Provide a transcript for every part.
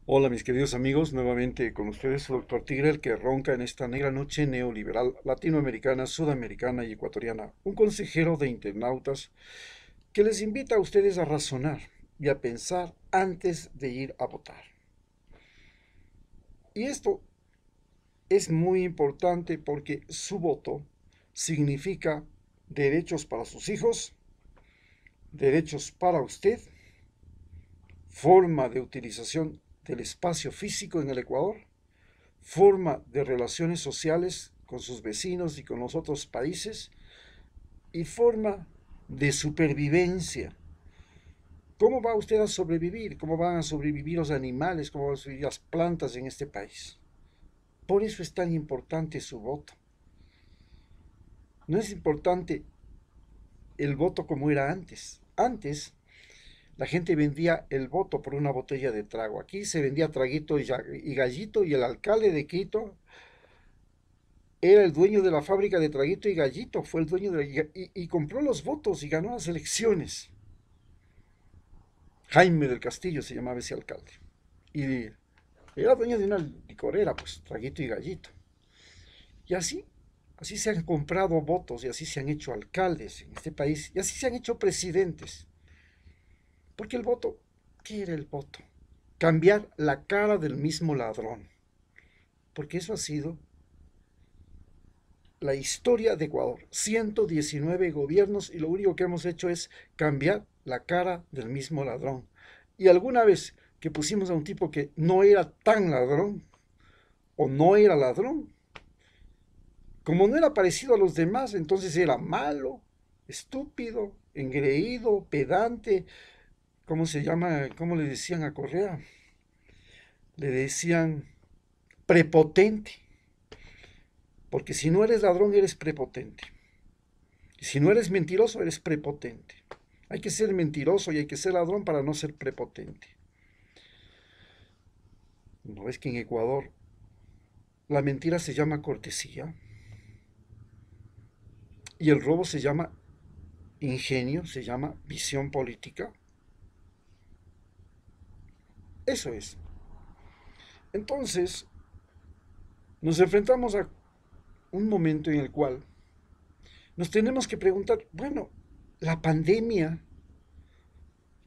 Hola mis queridos amigos, nuevamente con ustedes su doctor Tigre, el que ronca en esta negra noche neoliberal latinoamericana, sudamericana y ecuatoriana, un consejero de internautas que les invita a ustedes a razonar y a pensar antes de ir a votar. Y esto es muy importante porque su voto significa derechos para sus hijos, derechos para usted, forma de utilización del espacio físico en el Ecuador, forma de relaciones sociales con sus vecinos y con los otros países y forma de supervivencia. ¿Cómo va usted a sobrevivir? ¿Cómo van a sobrevivir los animales? ¿Cómo van a sobrevivir las plantas en este país? Por eso es tan importante su voto. No es importante el voto como era antes. Antes la gente vendía el voto por una botella de trago. Aquí se vendía traguito y gallito y el alcalde de Quito era el dueño de la fábrica de Traguito y Gallito, fue el dueño y compró los votos y ganó las elecciones. Jaime del Castillo se llamaba ese alcalde. Y era dueño de una licorera, pues, Traguito y Gallito. Y así se han comprado votos y así se han hecho alcaldes en este país y así se han hecho presidentes. Porque el voto, ¿qué era el voto? Cambiar la cara del mismo ladrón. Porque eso ha sido la historia de Ecuador. 119 gobiernos y lo único que hemos hecho es cambiar la cara del mismo ladrón. Y alguna vez que pusimos a un tipo que no era tan ladrón o no era ladrón, como no era parecido a los demás, entonces era malo, estúpido, engreído, pedante, ¿cómo se llama? ¿Cómo le decían a Correa? Le decían prepotente, porque si no eres ladrón eres prepotente. Y si no eres mentiroso eres prepotente. Hay que ser mentiroso y hay que ser ladrón para no ser prepotente. ¿No es que en Ecuador la mentira se llama cortesía y el robo se llama ingenio, se llama visión política? Eso es. Entonces, nos enfrentamos a un momento en el cual nos tenemos que preguntar, bueno, la pandemia,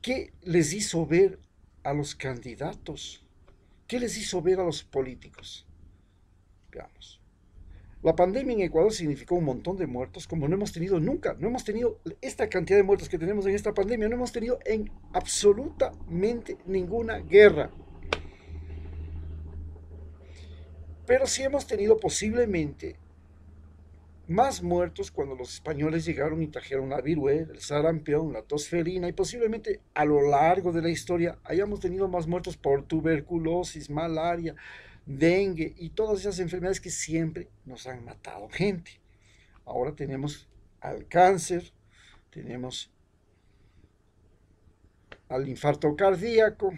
¿qué les hizo ver a los candidatos? ¿Qué les hizo ver a los políticos? Veamos. La pandemia en Ecuador significó un montón de muertos como no hemos tenido nunca. No hemos tenido esta cantidad de muertos que tenemos en esta pandemia. No hemos tenido en absolutamente ninguna guerra. Pero sí hemos tenido posiblemente más muertos cuando los españoles llegaron y trajeron la viruela, el sarampión, la tos felina y posiblemente a lo largo de la historia hayamos tenido más muertos por tuberculosis, malaria, dengue y todas esas enfermedades que siempre nos han matado gente. Ahora tenemos al cáncer, tenemos al infarto cardíaco,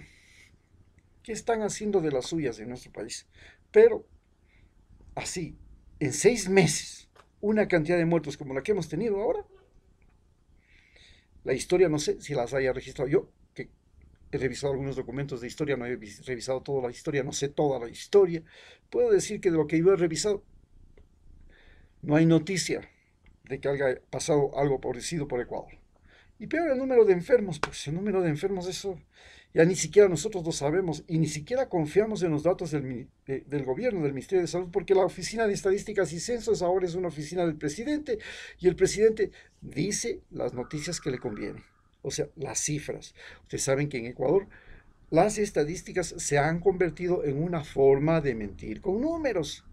que están haciendo de las suyas en nuestro país. Pero así, en 6 meses, una cantidad de muertos como la que hemos tenido ahora, la historia no sé si las haya registrado yo, que he revisado algunos documentos de historia, no he revisado toda la historia, no sé toda la historia. Puedo decir que de lo que yo he revisado, no hay noticia de que haya pasado algo parecido por Ecuador. Y peor el número de enfermos, pues el número de enfermos, eso ya ni siquiera nosotros lo sabemos y ni siquiera confiamos en los datos del gobierno, del Ministerio de Salud, porque la Oficina de Estadísticas y Censos ahora es una oficina del presidente y el presidente dice las noticias que le convienen, o sea, las cifras. Ustedes saben que en Ecuador las estadísticas se han convertido en una forma de mentir con números.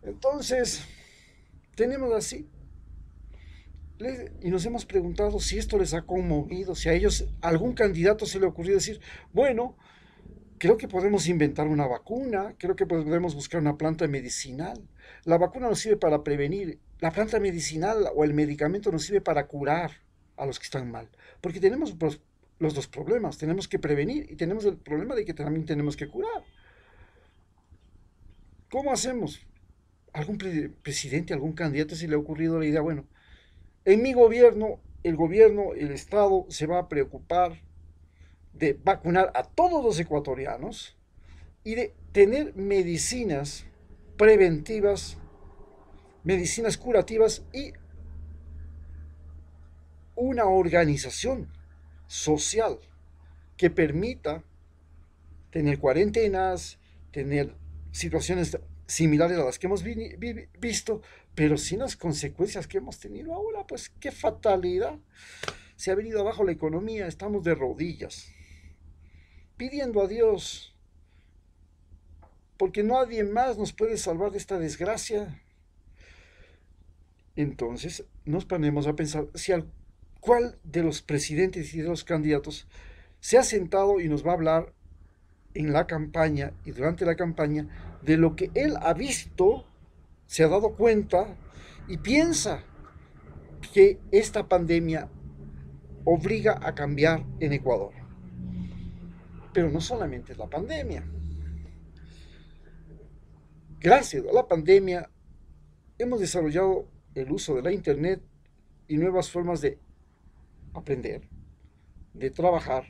Entonces, tenemos así y nos hemos preguntado si esto les ha conmovido, si a ellos, algún candidato se le ocurrió decir, bueno, creo que podemos inventar una vacuna, creo que podemos buscar una planta medicinal. La vacuna nos sirve para prevenir, la planta medicinal o el medicamento nos sirve para curar a los que están mal, porque tenemos los dos problemas, tenemos que prevenir y tenemos el problema de que también tenemos que curar. ¿Cómo hacemos? ¿Algún presidente, algún candidato se le ha ocurrido la idea? Bueno, en mi gobierno, el Estado se va a preocupar de vacunar a todos los ecuatorianos y de tener medicinas preventivas, medicinas curativas y una organización social que permita tener cuarentenas, tener situaciones similares a las que hemos visto, pero sin las consecuencias que hemos tenido ahora. Pues qué fatalidad. Se ha venido abajo la economía, estamos de rodillas, pidiendo a Dios, porque nadie más nos puede salvar de esta desgracia. Entonces nos ponemos a pensar si al cuál de los presidentes y de los candidatos se ha sentado y nos va a hablar en la campaña y durante la campaña de lo que él ha visto, se ha dado cuenta y piensa que esta pandemia obliga a cambiar en Ecuador. Pero no solamente es la pandemia. Gracias a la pandemia hemos desarrollado el uso de la Internet y nuevas formas de aprender, de trabajar,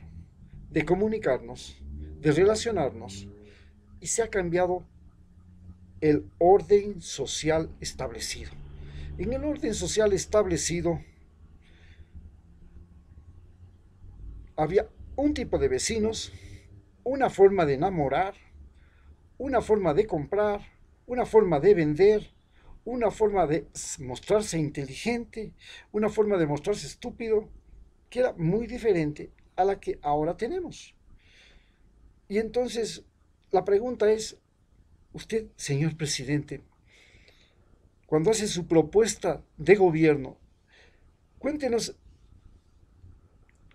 de comunicarnos, de relacionarnos, y se ha cambiado el orden social establecido. En el orden social establecido había un tipo de vecinos, una forma de enamorar, una forma de comprar, una forma de vender, una forma de mostrarse inteligente, una forma de mostrarse estúpido, que era muy diferente a la que ahora tenemos. Y entonces la pregunta es, usted, señor presidente, cuando hace su propuesta de gobierno, cuéntenos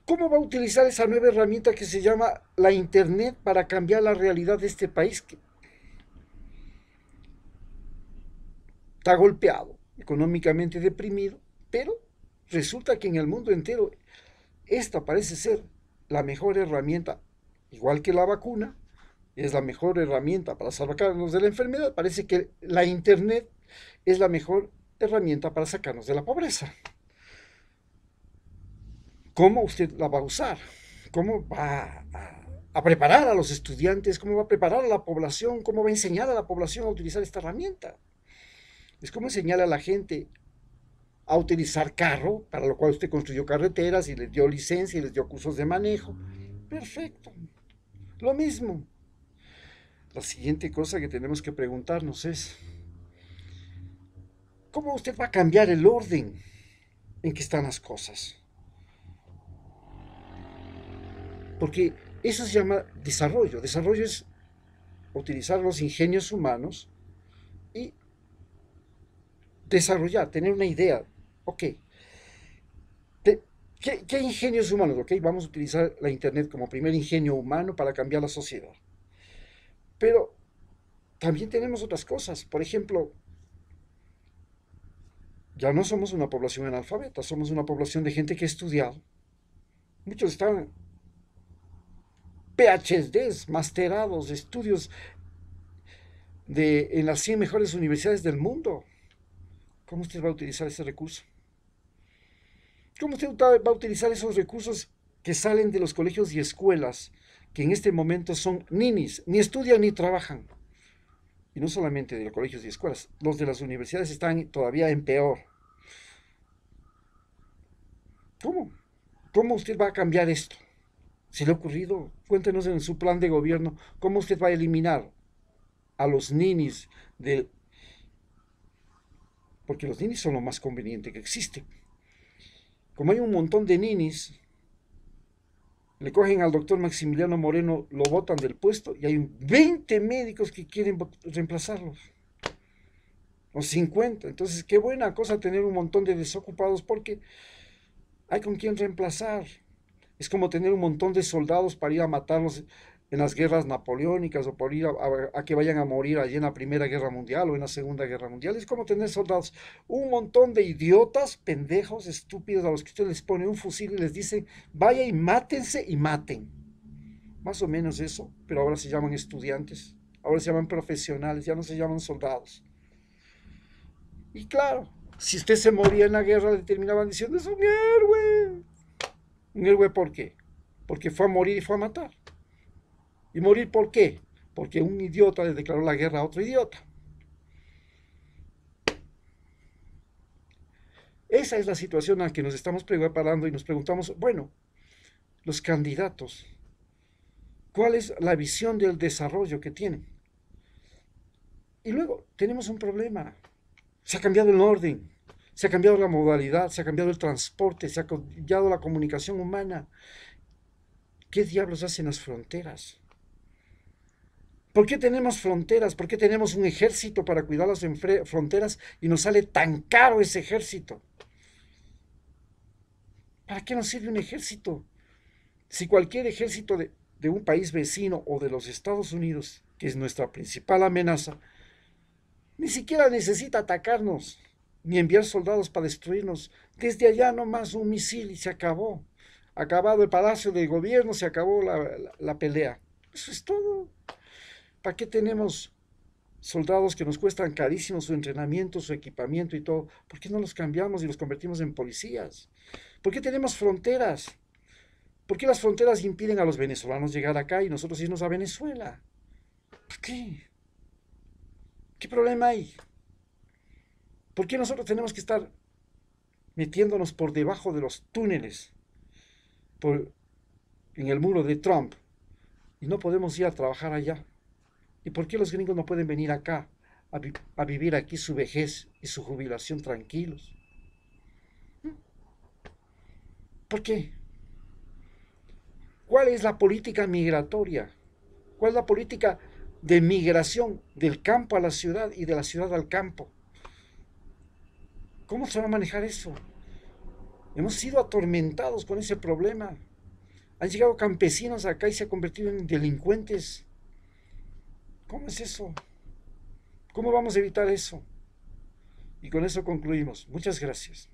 cómo va a utilizar esa nueva herramienta que se llama la Internet para cambiar la realidad de este país que está golpeado, económicamente deprimido, pero resulta que en el mundo entero esta parece ser la mejor herramienta, igual que la vacuna, es la mejor herramienta para sacarnos de la enfermedad. Parece que la Internet es la mejor herramienta para sacarnos de la pobreza. ¿Cómo usted la va a usar? ¿Cómo va a preparar a los estudiantes? ¿Cómo va a preparar a la población? ¿Cómo va a enseñar a la población a utilizar esta herramienta? Es como enseñar a la gente a utilizar carro, para lo cual usted construyó carreteras y les dio licencia y les dio cursos de manejo. Perfecto. Lo mismo. La siguiente cosa que tenemos que preguntarnos es, ¿cómo usted va a cambiar el orden en que están las cosas? Porque eso se llama desarrollo. Desarrollo es utilizar los ingenios humanos y desarrollar, tener una idea. Ok, ¿qué ingenios humanos? Ok, vamos a utilizar la Internet como primer ingenio humano para cambiar la sociedad. Pero también tenemos otras cosas. Por ejemplo, ya no somos una población analfabeta, somos una población de gente que ha estudiado. Muchos están PhDs, masterados, estudios en las 100 mejores universidades del mundo. ¿Cómo usted va a utilizar ese recurso? ¿Cómo usted va a utilizar esos recursos que salen de los colegios y escuelas, que en este momento son ninis, ni estudian ni trabajan? Y no solamente de los colegios y escuelas, los de las universidades están todavía en peor. ¿Cómo? ¿Cómo usted va a cambiar esto? ¿Se le ha ocurrido? Cuéntenos en su plan de gobierno cómo usted va a eliminar a los ninis del... Porque los ninis son lo más conveniente que existe. Como hay un montón de ninis, le cogen al doctor Maximiliano Moreno, lo botan del puesto y hay 20 médicos que quieren reemplazarlos. O 50. Entonces, qué buena cosa tener un montón de desocupados porque hay con quién reemplazar. Es como tener un montón de soldados para ir a matarlos en las guerras napoleónicas o por ir a que vayan a morir allí en la Primera Guerra Mundial o en la Segunda Guerra Mundial. Es como tener soldados, un montón de idiotas, pendejos, estúpidos a los que usted les pone un fusil y les dice, vaya y mátense y maten. Más o menos eso, pero ahora se llaman estudiantes, ahora se llaman profesionales, ya no se llaman soldados. Y claro, si usted se moría en la guerra, le terminaban diciendo, es un héroe. ¿Un héroe por qué? porque fue a morir y fue a matar. ¿Y morir por qué? Porque un idiota le declaró la guerra a otro idiota. Esa es la situación a la que nos estamos preparando y nos preguntamos, bueno, los candidatos, ¿cuál es la visión del desarrollo que tienen? Y luego tenemos un problema. Se ha cambiado el orden, se ha cambiado la modalidad, se ha cambiado el transporte, se ha cambiado la comunicación humana. ¿Qué diablos hacen las fronteras? ¿Por qué tenemos fronteras? ¿Por qué tenemos un ejército para cuidar las fronteras y nos sale tan caro ese ejército? ¿Para qué nos sirve un ejército? Si cualquier ejército de un país vecino o de los Estados Unidos, que es nuestra principal amenaza, ni siquiera necesita atacarnos, ni enviar soldados para destruirnos. Desde allá nomás un misil y se acabó. Acabado el palacio del gobierno, se acabó la pelea. Eso es todo. ¿Para qué tenemos soldados que nos cuestan carísimo su entrenamiento, su equipamiento y todo? ¿Por qué no los cambiamos y los convertimos en policías? ¿Por qué tenemos fronteras? ¿Por qué las fronteras impiden a los venezolanos llegar acá y nosotros irnos a Venezuela? ¿Por qué? ¿Qué problema hay? ¿Por qué nosotros tenemos que estar metiéndonos por debajo de los túneles, por, en el muro de Trump, y no podemos ir a trabajar allá? ¿Y por qué los gringos no pueden venir acá a vivir aquí su vejez y su jubilación tranquilos? ¿Por qué? ¿Cuál es la política migratoria? ¿Cuál es la política de migración del campo a la ciudad y de la ciudad al campo? ¿Cómo se va a manejar eso? Hemos sido atormentados con ese problema. Han llegado campesinos acá y se han convertido en delincuentes. ¿Cómo es eso? ¿Cómo vamos a evitar eso? Y con eso concluimos. Muchas gracias.